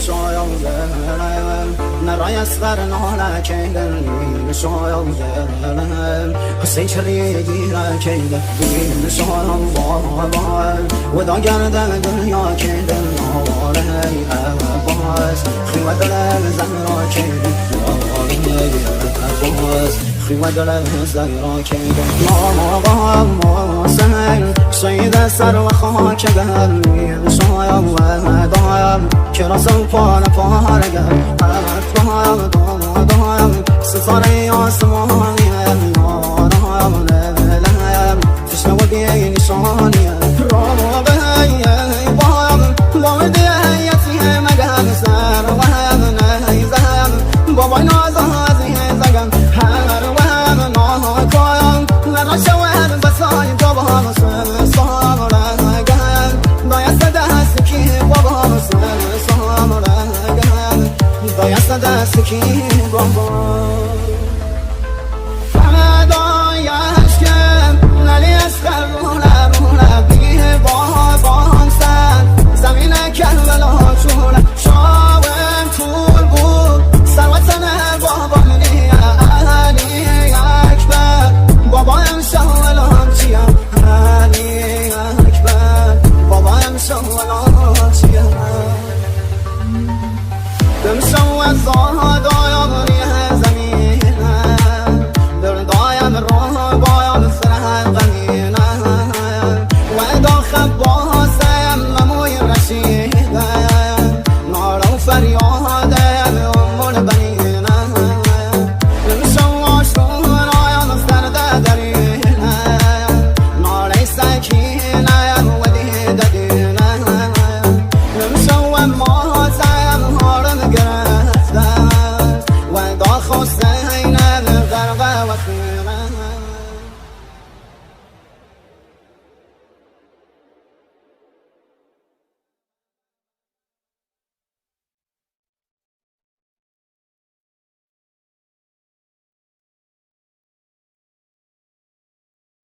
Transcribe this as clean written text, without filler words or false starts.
شاید نرای اصغر ناله کیدن شاید حسین چری گیره کیدن بگین شاید و دا گرده دنیا کیدن نواره باز خیوه دل زهرا کیدن باز خیوه دل زهرا کیدن ما سهل شید سر و خاک گل شاید دایم که رسم پاره گل دایم ستاره آسمانی دایم لهم تشنه و بی نشانی رابه بایم بامدی یتی مگم سر و هم نیزم بابای نازازی زگم هر و هم ناکایم لرشوهم بسای بابام سامرگم دایست دست کی بابام سامرگم دایست دست کی بابام فدایش کم نلی اسخر روله بیه بابام سن زمین کربلا چوله شاوم طول بود سروتن بابام علی اکبر بابایم شاولان چیم علی اکبر بابایم شاولان چیم دمشو از